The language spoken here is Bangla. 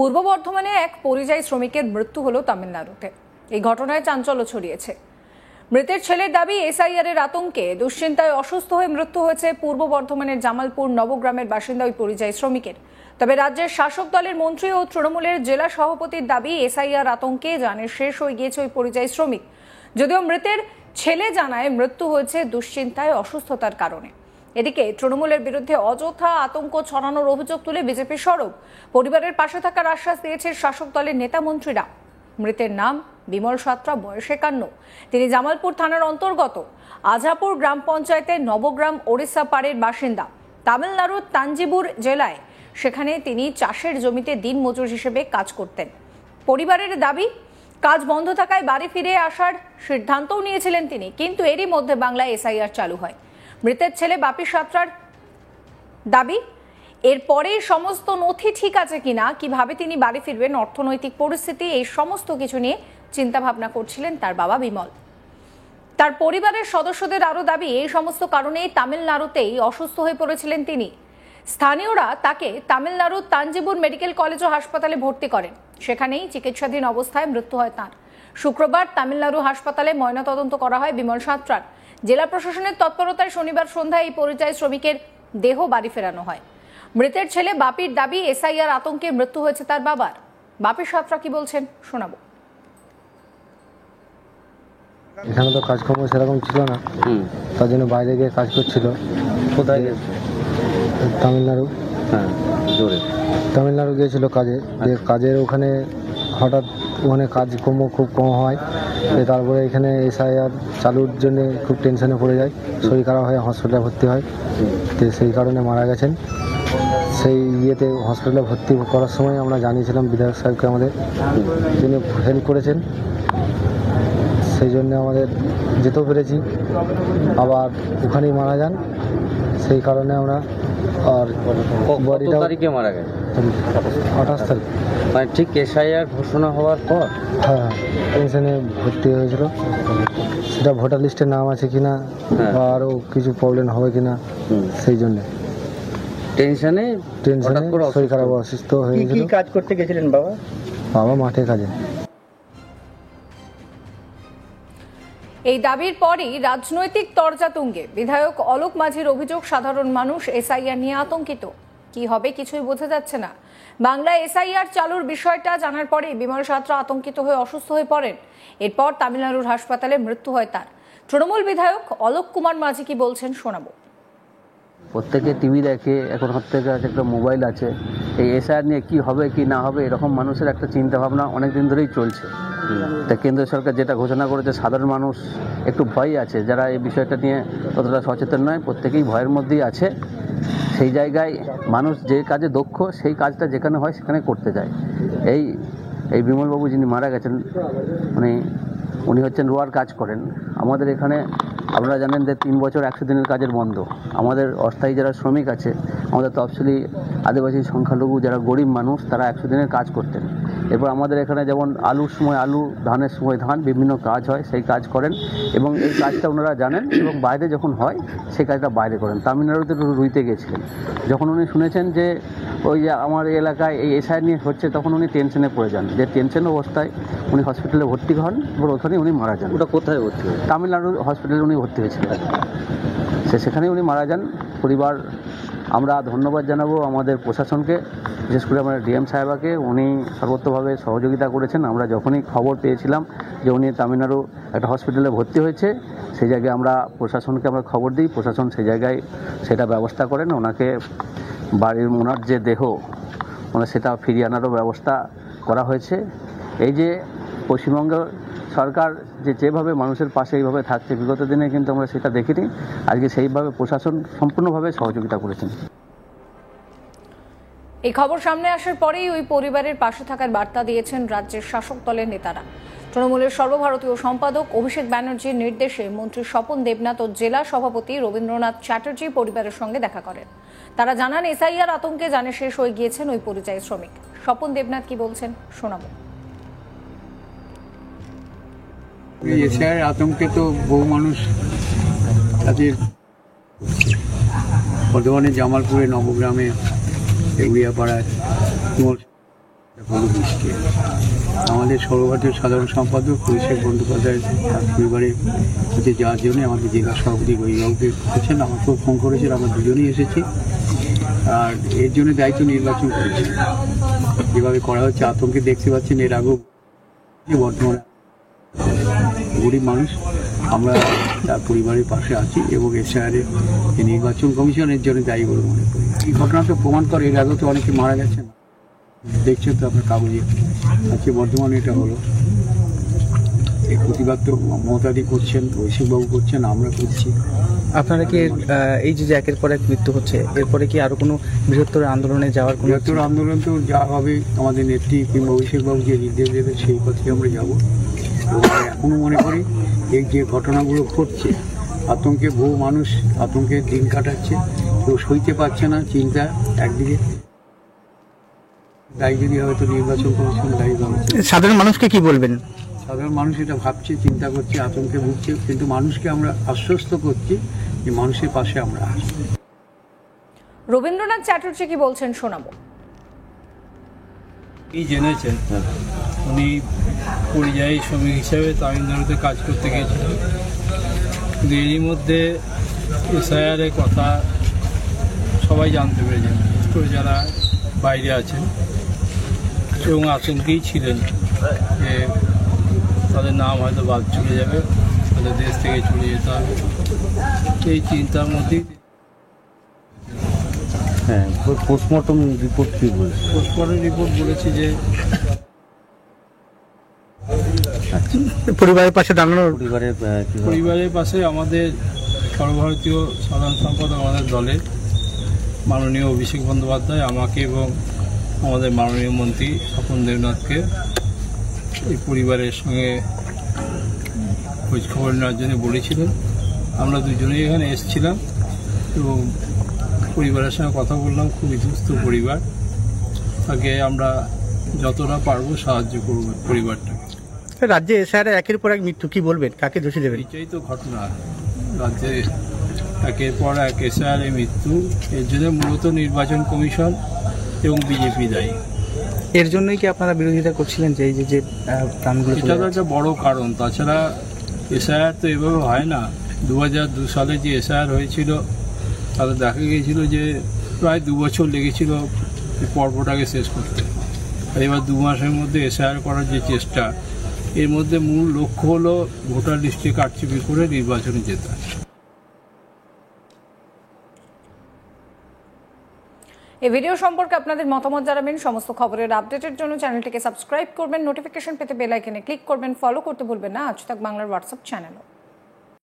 পূর্ব বর্ধমানে এক পরিযায়ী শ্রমিকের মৃত্যু হলো তামিলনাড়ুতে। এই ঘটনায় চাঞ্চল্য ছড়িয়েছে। মৃতের ছেলের দাবি, এসআইআর এর আতঙ্কে দুশ্চিন্তায় অসুস্থ হয়ে মৃত্যু হয়েছে পূর্ব বর্ধমানের জামালপুর নবগ্রামের বাসিন্দা ওই পরিযায়ী শ্রমিকের। তবে রাজ্যের শাসক দলের মন্ত্রী ও তৃণমূলের জেলা সভাপতির দাবি, এসআইআর আতঙ্কে জানে শেষ হয়ে গিয়েছে ওই পরিযায়ী শ্রমিক। যদিও মৃতের ছেলে জানায় মৃত্যু হয়েছে দুশ্চিন্তায় অসুস্থতার কারণে। এদিকে তৃণমূলের বিরুদ্ধে অযথা আতঙ্ক ছড়ানোর অভিযোগ তুলে বিজেপি সরব। পরিবারের পাশে থাকার আশ্বাস দিয়েছে শাসক দলের নেতা মন্ত্রীরা। মৃতের নাম বিমল সাঁতরা, বয়স 51। তিনি জামালপুর থানার অন্তর্গত আজাপুর গ্রাম পঞ্চায়েতের নবগ্রাম ওড়িশা পাড়ের বাসিন্দা। তামিলনাড়ুর তাঞ্জিবুর জেলায় সেখানে তিনি চাষের জমিতে দিনমজুর হিসেবে কাজ করতেন। পরিবারের দাবি, কাজ বন্ধ থাকায় বাড়ি ফিরে আসার সিদ্ধান্তও নিয়েছিলেন তিনি, কিন্তু এরই মধ্যে বাংলায় এসআইআর চালু হয়। মৃতের ছেলে বাপি সাঁতরার দাবি, এরপরে সমস্ত নথি ঠিক আছে কিনা, কিভাবে তিনি বাড়ি ফিরবেন, অর্থনৈতিক পরিস্থিতি, এই সমস্ত কিছু নিয়ে চিন্তা ভাবনা করছিলেন তার বাবা বিমল। তার পরিবারের সদস্যদের আরও দাবি, এই সমস্ত কারণেই তামিলনাড়ুতেই অসুস্থ হয়ে পড়েছিলেন তিনি। স্থানীয়রা তাকে তামিলনাড়ুর তাঞ্জিবুর মেডিকেল কলেজ ও হাসপাতালে ভর্তি করেন। সেখানেই চিকিৎসাধীন অবস্থায় মৃত্যু হয় তাঁর। শুক্রবার তামিলনাড়ু হাসপাতালে ময়নাতদন্ত করা হয় বিমল সাঁতরার। জেলা প্রশাসনের তৎপরতায় শনিবার সন্ধ্যায় এই পরিযায়ী শ্রমিকের দেহ বাড়ি ফেরানো হয়। মৃতের ছেলে বাপির দাবি, এসআইআর আতঙ্কে মৃত্যু হয়েছে তার বাবার। বাপি সাঁতরা কি বলছেন শোনাবো। এখানে তো কাজকর্ম সেরকম ছিল না, তার জন্য বাইরে গিয়ে কাজ করছিল। কোথায়? তামিলনাড়ু। হ্যাঁ, জোরে তামিলনাড়ু গিয়েছিল কাজে। কাজের ওখানে হঠাৎ ওখানে কাজকর্ম খুব কম হয়। তারপরে এখানে এসআইআর চালুর জন্য খুব টেনশনে পড়ে যায়, শরীর খারাপ হয়ে হসপিটালে ভর্তি হয়। তো সেই কারণে মারা গেছেন। সেই ইয়েতে হসপিটালে ভর্তি করার সময় আমরা জানিয়েছিলাম বিধায়ক সাহেবকে, আমাদের তিনি হেল্প করেছেন। সেই জন্য আমাদের যেতেও পেরেছি। আবার ওখানেই মারা যান, সেই কারণে আমরা আর বডিটা তারিখে মারা গেছে 28 তারিখ, মানে ঠিক এসআইআর ঘোষণা হওয়ার পর। হ্যাঁ, টেনশনে ভর্তি হয়েছিল। সেটা ভোটার লিস্টে নাম আছে কিনা বা আরও কিছু প্রবলেম হবে কিনা, সেই জন্যে টেনশনে শরীর খারাপ অসুস্থ হয়েছিল। কি কাজ করতে গেছিলেন বাবা? বাবা মাঠে কাজে। এই দাবির পরই রাজনৈতিক তরজা তুঙ্গে। বিধায়ক অলোক মাঝির অভিযোগ, সাধারণ মানুষ এসআইআর নিয়ে আতঙ্কিত। কি হবে কিছুই বোঝা যাচ্ছে না। বাংলায় এসআইআর চালুর বিষয়টা জানার পরে বিমল সাঁতরা আতঙ্কিত হয়ে অসুস্থ হয়ে পড়েন। এরপর তামিলনাড়ুর হাসপাতালে মৃত্যু হয় তার। তৃণমূল বিধায়ক অলোক কুমার মাঝি কি বলছেন শোনাবো। প্রত্যেকে টিভি দেখে, এখন প্রত্যেকের কাছে একটা মোবাইল আছে। এই এসআইআর নিয়ে কি হবে কি না হবে, এরকম মানুষের একটা চিন্তা ভাবনা অনেকদিন ধরেই চলছে। তা কেন্দ্র সরকার যেটা ঘোষণা করেছে, সাধারণ মানুষ একটু ভয় আছে, যারা এই বিষয়টা নিয়ে ততটা সচেতন নয়, প্রত্যেকেই ভয়ের মধ্যেই আছে। সেই জায়গায় মানুষ যে কাজে দক্ষ, সেই কাজটা যেখানে হয় সেখানে করতে যায়। এই বিমলবাবু যিনি মারা গেছেন, উনি হচ্ছেন রোয়ার কাজ করেন। আমাদের এখানে আপনারা জানেন যে 3 বছর 100 দিনের কাজের বন্ধ। আমাদের অস্থায়ী যারা শ্রমিক আছে, আমাদের তফসিলি আদিবাসী সংখ্যালঘু যারা গরিব মানুষ, তারা 100 দিনের কাজ করতেন। এরপর আমাদের এখানে যেমন আলুর সময় আলু, ধানের সময় ধান, বিভিন্ন কাজ হয়, সেই কাজ করেন এবং এই কাজটা ওনারা জানেন। এবং বাইরে যখন হয় সেই কাজটা বাইরে করেন। তামিলনাড়ুতে রুইতে গেছিলেন। যখন উনি শুনেছেন যে ওই যে আমার এলাকায় এই এসআইআর নিয়ে হচ্ছে, তখন উনি টেনশনে পড়ে যান। যে টেনশন অবস্থায় উনি হসপিটালে ভর্তি হন এবং ওখানে উনি মারা যান। ওটা কোথায় ভর্তি? তামিলনাড়ুর হসপিটালে উনি ভর্তি হয়েছিলেন। সেখানেই উনি মারা যান। পরিবার, আমরা ধন্যবাদ জানাবো আমাদের প্রশাসনকে, বিশেষ করে আমাদের ডিএম সাহেবাকে। উনি সর্বত্রভাবে সহযোগিতা করেছেন। আমরা যখনই খবর পেয়েছিলাম যে উনি তামিলনাড়ু একটা হসপিটালে ভর্তি হয়েছে, সেই জায়গায় আমরা প্রশাসনকে খবর দিই। প্রশাসন সেই জায়গায় সেটা ব্যবস্থা করেন। ওনাকে ওনার যে দেহ, সেটা ফিরিয়ে আনারও ব্যবস্থা করা হয়েছে। এই যে পশ্চিমবঙ্গ সরকার যেভাবে মানুষের পাশে এইভাবে থাকছে, বিগত দিনে কিন্তু আমরা সেটা দেখিনি। আজকে সেইভাবে প্রশাসন সম্পূর্ণভাবে সহযোগিতা করেছেন। এই খবর সামনে আসার পরেই ওই পরিবারের পাশে থাকার বার্তা দিয়েছেন রাজ্যের শাসক দলের নেতারা। তৃণমূলের সর্বভারতীয় সম্পাদক অভিষেক ব্যানার্জির নির্দেশে মন্ত্রী স্বপন দেবনাথ ও জেলা সভাপতি রবীন্দ্রনাথ চ্যাটার্জি পরিবারের সঙ্গে দেখা করেন। তারা জানান, এসআইআর আতঙ্কে জানে শেষ হয়ে গিয়েছেন ওই পরিযায়ী শ্রমিক। স্বপন দেবনাথ কি বলছেন শোনাবো। এসআইআর আতঙ্কে তো বহু মানুষ তাদের বর্ধমানে জামালপুরে নবগ্রামে উড়িয়াপাড়ায় আমাদের সর্বভারতীয় সাধারণ সম্পাদক অভিষেক বন্দ্যোপাধ্যায় তার পরিবারের কাছে যাওয়ার জন্য আমাদের জেলা সভাপতি অভিভাবককে করেছেন, আমাকেও ফোন করেছেন, আমরা দুজনেই এসেছি। আর এর জন্য দায়িত্ব নির্বাচন করেছি। যেভাবে করা হচ্ছে আতঙ্কে দেখতে পাচ্ছেন, এর আগেও বর্তমানে গরিব মানুষ আমরা তার পরিবারের পাশে আছি এবং এসআইআরের যে নির্বাচন কমিশনের জন্য দায়ী বলে মনে করি। এই ঘটনা তো প্রমাণ করে এর আগেও তো অনেকে মারা গেছেন, দেখছেন তো আপনার কাগজে। আজকে বর্তমানে এটা হলো, এই প্রতিবাদ তো মমতাদি করছেন, অভিষেকবাবু করছেন, আমরা করছি। আপনারা কি এই যে একের পর এক মৃত্যু হচ্ছে, এরপরে কি আরো কোনো বৃহত্তর আন্দোলনে যাওয়ার কোনো? বৃহত্তর আন্দোলন তো যা হবে, আমাদের নেত্রী কিংবা অভিষেকবাবু যে নির্দেশ দেবে সেই পথে আমরা যাবো। এবং এখনও মনে করি এই যে ঘটনাগুলো ঘটছে, আতঙ্কে বহু মানুষ আতঙ্কে দিন কাটাচ্ছে, কেউ সইতে পারছে না চিন্তা। একদিকে দায়ী যদি হয়তো নির্বাচন কমিশন দায়ী হবে। সাধারণ মানুষকে কি বলবেন? সাধারণ মানুষ এটা ভাবছে, চিন্তা করছে, আতঙ্কে ভুগছে, কিন্তু মানুষকে আমরা আশ্বস্ত করছি যে মানুষের পাশে আমরা আছি। রবীন্দ্রনাথ চ্যাটার্জি কি বলছেন শোনাবো। এই জেনেছেন উনি পরিযায়ী শ্রমিক হিসেবে তামিলনাড়ুতে কাজ করতে গিয়েছিলেন, কিন্তু এরই মধ্যে এসআইআরের কথা সবাই জানতে পেরেছেন, তো যারা বাইরে আছেন এবং আতঙ্কেই ছিলেন যে তাদের নাম হয়তো বাদ চলে যাবে, তাদের দেশ থেকে চলে যেতে হবে। এই চিন্তার মধ্যেই হ্যাঁ, পোস্টমর্টম রিপোর্ট কী বলছে? পোস্টমর্টম রিপোর্ট বলেছে যে পরিবারের পাশে দাঁড়ানোর, পরিবারের পাশে আমাদের সর্বভারতীয় সাধারণ সম্পাদক আমাদের দলের মাননীয় অভিষেক বন্দ্যোপাধ্যায় আমাকে এবং আমাদের মাননীয় মন্ত্রী স্বপন দেবনাথকে এই পরিবারের সঙ্গে খোঁজখবর নেওয়ার জন্য বলেছিলেন। আমরা দুজনেই এখানে এসেছিলাম এবং পরিবারের সঙ্গে কথা বললাম। খুবই দুস্থ পরিবার, তাকে আমরা যতটা পারবো সাহায্য করব পরিবারটাকে। রাজ্যে এসআইআর একের পর এক মৃত্যু, কি বলবেন, কাকে দোষী দেবেন? এটাই তো ঘটনা, রাজ্যে একের পর এক এসআইআর মৃত্যু। এর জন্য মূলত নির্বাচন কমিশন এবং বিজেপি দায়ী। এর জন্যই কি আপনারা বিরোধিতা করছিলেন যে এই যে প্রাণগুলো? এটা তো একটা বড় কারণ। তাছাড়া এসআইআর তো এভাবে হয় না। 2002 সালে যে এসআইআর হয়েছিল তাতে দেখা গিয়েছিল যে প্রায় 2 বছর লেগেছিল পর্বটাকে শেষ করতে। আর এবার 2 মাসের মধ্যে এসআইআর করার যে চেষ্টা, এর মধ্যে মূল লক্ষ্য হলো ভোটার লিস্টে কারচুপি করে নির্বাচনে জেতা। এই ভিডিও সম্পর্কে আপনাদের মতামত জানাবেন। সমস্ত খবরের আপডেটের জন্য চ্যানেলটিকে সাবস্ক্রাইব করবেন, নোটিফিকেশন পেতে বেল আইকনে ক্লিক করবেন, ফলো করতে ভুলবেন না আজ তাক বাংলার হোয়াটসঅ্যাপ চ্যানেলও।